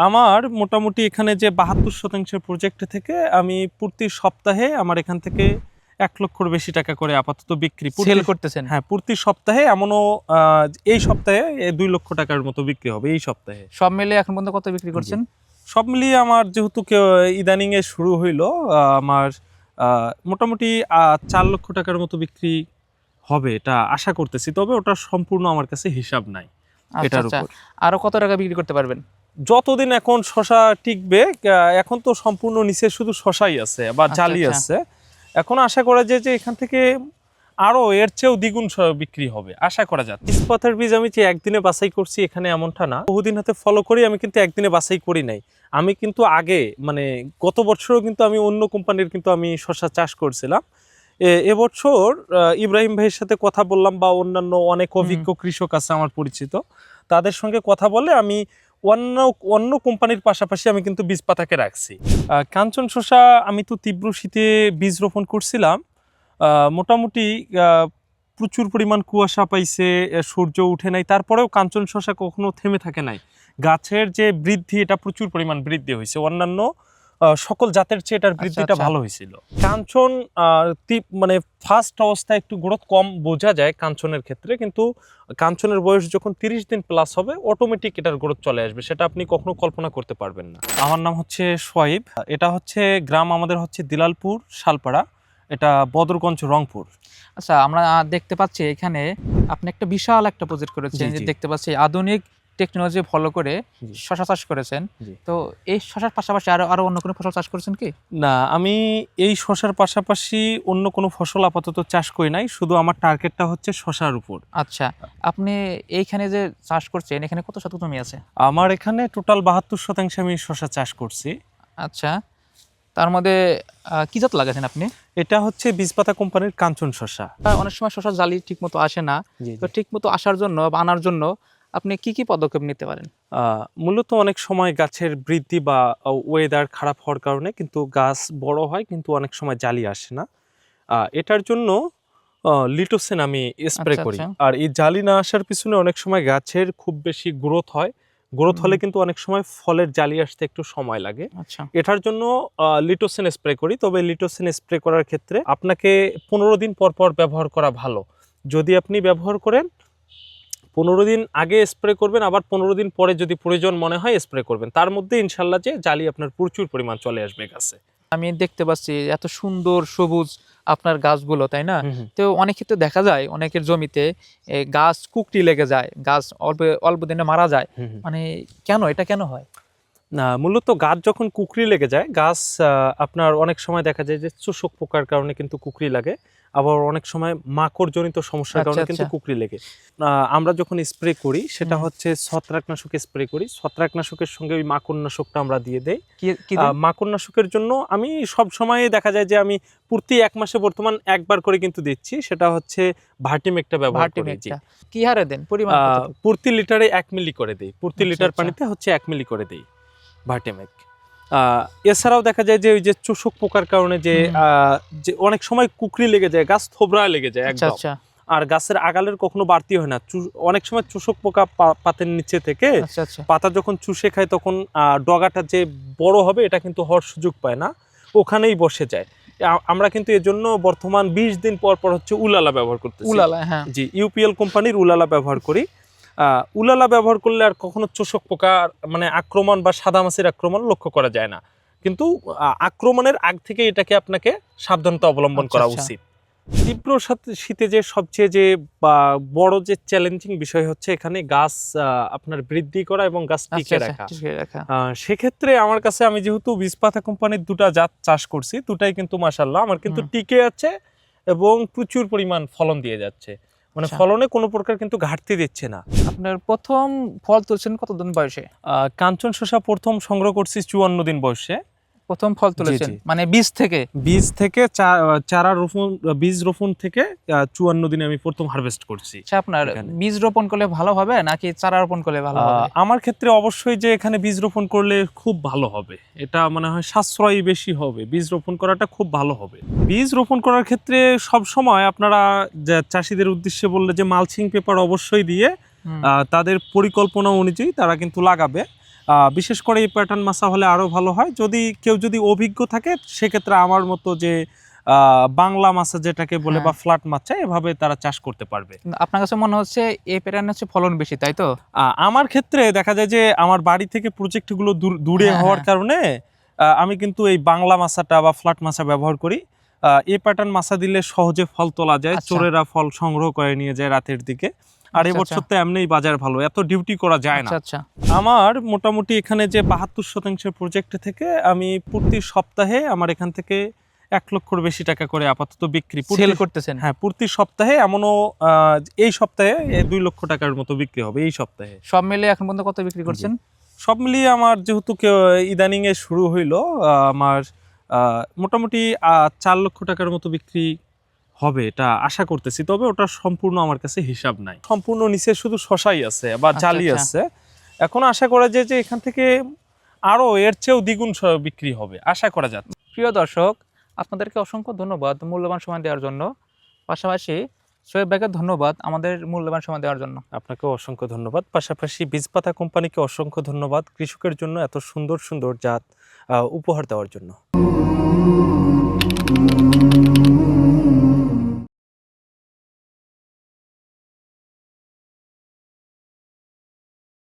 আমার মোটামুটি এখানে যে ৭২% প্রজেক্ট থেকে আমি প্রতি সপ্তাহে আমার এখান থেকে ১ লক্ষর বেশি টাকা করে আপাতত বিক্রি সেল করতেছেন। হ্যাঁ, প্রতি সপ্তাহে এমনও এই সপ্তাহে ২ লক্ষ টাকার মতো বিক্রি হবে এই সপ্তাহে। সব মিলে এখন পর্যন্ত কত বিক্রি করছেন? সব মিলিয়ে আমার যেহেতু ইদানিং এ শুরু হইলো, আমার মোটামুটি ৪ লক্ষ টাকার মতো বিক্রি হবে এটা আশা করতেছি। তবে ওটা সম্পূর্ণ আমার কাছে হিসাব নাই এটার উপর। আরো কত টাকা বিক্রি করতে পারবেন? যতদিন এখন শশা টিকবে, এখন তো সম্পূর্ণ নিচে শুধু শশাই আছে বা জালি আছে। এখন আশা করা যায় যে এখান থেকে আরো এর চেয়েও দ্বিগুণ বিক্রি হবে আশা করা যায়। ইস্পাতের বীজ আমি যে একদিনে বাছাই করছি এখানে এমনটা না, বহুদিন হাতে ফলো করি আমি, কিন্তু একদিনে বাছাই করি নাই। আমি কিন্তু আগে মানে গত বছরও কিন্তু আমি অন্য কোম্পানির কিন্তু আমি শশা চাষ করছিলাম। এবছর ইব্রাহিম ভাইয়ের সাথে কথা বললাম বা অন্যান্য অনেক অভিজ্ঞ কৃষক আছে আমার পরিচিত, তাদের সঙ্গে কথা বলে আমি অন্য কোম্পানির পাশাপাশি আমি কিন্তু বীজ পাতাকে রাখছি। কাঞ্চন শসা আমি তো তীব্র শীতে বীজ রোপণ করছিলাম। মোটামুটি প্রচুর পরিমাণ কুয়াশা পাইছে, সূর্য উঠে নাই, তারপরেও কাঞ্চন শসা কখনো থেমে থাকে নাই। গাছের যে বৃদ্ধি এটা প্রচুর পরিমাণ বৃদ্ধি হয়েছে, অন্যান্য সকল জাতের চেয়ে এটার বৃদ্ধিটা ভালো হয়েছিল। কাঞ্চন মানে ফার্স্ট অবস্থায় একটু গ্রোথ কম বোঝা যায় কাঞ্চনের ক্ষেত্রে, কিন্তু কাঞ্চনের বয়স যখন ৩০ দিন প্লাস হবে অটোমেটিক এটার গ্রোথ চলে আসবে, সেটা আপনি কখনো কল্পনা করতে পারবেন না। আমার নাম হচ্ছে সোয়াইব, এটা হচ্ছে গ্রাম আমাদের হচ্ছে দিলালপুর শালপাড়া, এটা বদরগঞ্জ রংপুর। আচ্ছা, আমরা দেখতে পাচ্ছি এখানে আপনি একটা বিশাল একটা প্রজেক্ট করেছেন, যে দেখতে পাচ্ছি আধুনিক টেকনোলজি ফলো করে শশা চাষ করেছেন। তো এই শশার পাশাপাশি আরো অন্য কোনো ফসল চাষ করেছেন কি? না, আমি এই শশার পাশাপাশি অন্য কোনো ফসল আপাতত চাষ করি নাই, শুধু আমার টার্গেটটা হচ্ছে শশার উপর। আচ্ছা, আপনি এইখানে যে চাষ করছেন এখানে কত শতক জমি আছে? আমার এখানে টোটাল ৭২% আমি শশা চাষ করছি। আচ্ছা, তার মধ্যে কি জাত লাগাছেন আপনি? এটা হচ্ছে বীজপাতা কোম্পানির কাঞ্চন শসা। অনেক সময় শশার জালি ঠিকমতো আসে না, তো ঠিকমতো আসার জন্য বা আনার জন্য আপনি কি কি পদক্ষেপ নিতে পারেন? মূলত অনেক সময় গাছের বৃদ্ধি বা ওয়েদার খারাপ হওয়ার কারণে কিন্তু গাছ বড় হয় কিন্তু অনেক সময় জালি আসে না। এটার জন্য লিটোসিন আমি স্প্রে করি। আর এই জালি না আসার পিছনে অনেক সময় গাছের খুব বেশি গ্রোথ হয়, গ্রোথ হলে কিন্তু অনেক সময় ফলের জালি আসতে একটু সময় লাগে। এটার জন্য লিটোসিন স্প্রে করি। তবে লিটোসিন স্প্রে করার ক্ষেত্রে আপনাকে ১৫ দিন পর পর ব্যবহার করা ভালো। যদি আপনি ব্যবহার করেন ১৫ দিন আগে স্প্রে করবেন, আবার ১৫ দিন পরে যদি প্রয়োজন মনে হয় স্প্রে করবেন, তার মধ্যে ইনশাল্লাহ যে জালি আপনার প্রচুর পরিমাণ চলে আসবে গাছে। আমি দেখতে পাচ্ছি এত সুন্দর সবুজ আপনার গাছগুলো, তাই না? তো অনেক ক্ষেত্রে দেখা যায় অনেকের জমিতে গাছ কুকরি লেগে যায়, গাছ অল্প দিনে মারা যায়। মানে কেন, এটা কেন হয়? না, মূলত গাছ যখন কুকরি লেগে যায়, গাছ আপনার অনেক সময় দেখা যায় যে চোষক পোকার কারণে কিন্তু কুকরি লাগে, আবার অনেক সময় মাকড় জনিত সমস্যার কারণে কিন্তু কুকরি লেগে। আমরা যখন স্প্রে করি সেটা হচ্ছে ছত্রাকনাশক স্প্রে করি, ছত্রাকনাশকের সঙ্গে ওই মাকড়নাশকটা আমরা দিয়ে দেই। মাকড়নাশকের জন্য আমি সব সময় দেখা যায় যে আমি প্রতি ১ মাসে বর্তমান একবার করে কিন্তু দিচ্ছি, সেটা হচ্ছে ভার্টিমেকটা ব্যবহার করি। কি হারে দেন? পরিমাণ প্রতি লিটারে ১ মিলি করে দেই, প্রতি লিটার পানিতে হচ্ছে ১ মিলি করে দেই ভার্টিমেক। এছাড়াও দেখা যায় যে ওই যে চোষক পোকার কারণে যে অনেক সময় কুকরি লেগে যায়, গাছ থোবরা লেগে যায় একদম, আর গাছের আগালের কখনো বাড়তি হয় না। অনেক সময় চোষক পোকা পাতের নিচে থেকে পাতা যখন চুষে খায় তখন ডগাটা যে বড় হবে এটা কিন্তু হওয়ার সুযোগ পায় না, ওখানেই বসে যায়। আমরা কিন্তু এর জন্য বর্তমান ২০ দিন পর পর হচ্ছে উলালা ব্যবহার করতেছি। উলালা, হ্যাঁ জি, ইউপিএল কোম্পানির উলালা ব্যবহার করি। উলালা ব্যবহার করলে আর কখনো চোষক পোকা মানে আক্রমণ বা সাদা মাছির আক্রমণ লক্ষ্য করা যায় না, কিন্তু আক্রমণের আগ থেকে এটাকে আপনাকে সাবধানতা অবলম্বন করা উচিত। তীব্র শীতে যে সবচেয়ে যে বড় যে চ্যালেঞ্জিং বিষয় হচ্ছে এখানে গাছ আপনার বৃদ্ধি করা এবং গাছ টিকে রাখা। সেক্ষেত্রে আমার কাছে, আমি যেহেতু বীজপাতা কোম্পানির ২টা জাত চাষ করছি, দুটাই কিন্তু মাশাআল্লাহ আমার কিন্তু টিকে আছে এবং প্রচুর পরিমাণ ফলন দিয়ে যাচ্ছে, মানে ফলনে কোনো প্রকার কিন্তু ঘাটতি দিচ্ছে না। আপনার প্রথম ফল তুলছেন কতদিন বয়সে? কাঞ্চন শসা প্রথম সংগ্রহ করছি ৫৪ দিন বয়সে। প্রথম ফল তুলেছেন মানে বীজ থেকে চারা রোপণ, বীজ রোপণ থেকে ৫৪ দিনে আমি প্রথম হারভেস্ট করছি। আপনার বীজ রোপণ করলে ভালো হবে নাকি চারা রোপণ করলে ভালো হবে? আমার ক্ষেত্রে অবশ্যই যে এখানে বীজ রোপণ করলে খুব ভালো হবে, এটা মনে হয় সাশ্রয়ী বেশি হবে, বীজ রোপণ করাটা খুব ভালো হবে। বীজ রোপণ করার ক্ষেত্রে সব সময় আপনারা চাষিদের উদ্দেশ্যে বললে যে মালচিং পেপার অবশ্যই দিয়ে তাদের পরিকল্পনা অনুযায়ী তারা কিন্তু লাগাবে। বিশেষ করে এই প্যাটার্ন মাছা হলে আরো ভালো হয়। কেউ যদি অভিজ্ঞ থাকে সেক্ষেত্রে আমার মতো যে বাংলা মাছা যেটাকে বলে বা ফ্ল্যাট মাছা, এভাবে তারা চাষ করতে পারবে। আপনার কাছে মনে হচ্ছে এই প্যাটার্ন হচ্ছে ফলন বেশি, তাই তো? আমার ক্ষেত্রে দেখা যায় যে আমার বাড়ি থেকে প্রজেক্টগুলো দূরে হওয়ার কারণে আমি কিন্তু এই বাংলা মাছাটা বা ফ্ল্যাট মাছা ব্যবহার করি। এই প্যাটার্ন মাছা দিলে সহজে ফল তোলা যায়, চোরেরা ফল সংগ্রহ করে নিয়ে যায় রাতের দিকে। আর এবছর তো এমনিই বাজার ভালো, এত ডিউটি করা যায় না। আমার মোটামুটি এখানে যে 72% প্রজেক্ট থেকে আমি প্রতি সপ্তাহে আমার এখান থেকে 1 লক্ষর বেশি টাকা করে আপাতত বিক্রি সেল করতেছেন। হ্যাঁ, প্রতি সপ্তাহে, এমনও এই সপ্তাহে 2 লক্ষ টাকার মতো বিক্রি হবে এই সপ্তাহে। সব মিলিয়ে এখন পর্যন্ত কত বিক্রি করছেন? সব মিলিয়ে আমার যেহেতু ইদানিং এ শুরু হইলো, আমার মোটামুটি 4 লক্ষ টাকার মতো বিক্রি হবে এটা আশা করতেছি। তবে ওটা সম্পূর্ণ আমার কাছে হিসাব নাই, সম্পূর্ণ নিচে শুধু শশাই আছে বা জালি আছে। এখন আশা করা যায় যে এখান থেকে আরো এর চেয়েও দ্বিগুণ বিক্রি হবে আশা করা যাচ্ছে। প্রিয় দর্শক, আপনাদেরকে অসংখ্য ধন্যবাদ মূল্যবান সময় দেওয়ার জন্য। পাশাপাশি শোয়েব ভাইকে ধন্যবাদ আমাদের মূল্যবান সময় দেওয়ার জন্য। আপনাকে অসংখ্য ধন্যবাদ। পাশাপাশি বীজপাতা কোম্পানিকে অসংখ্য ধন্যবাদ কৃষকের জন্য এত সুন্দর সুন্দর জাত উপহার দেওয়ার জন্য।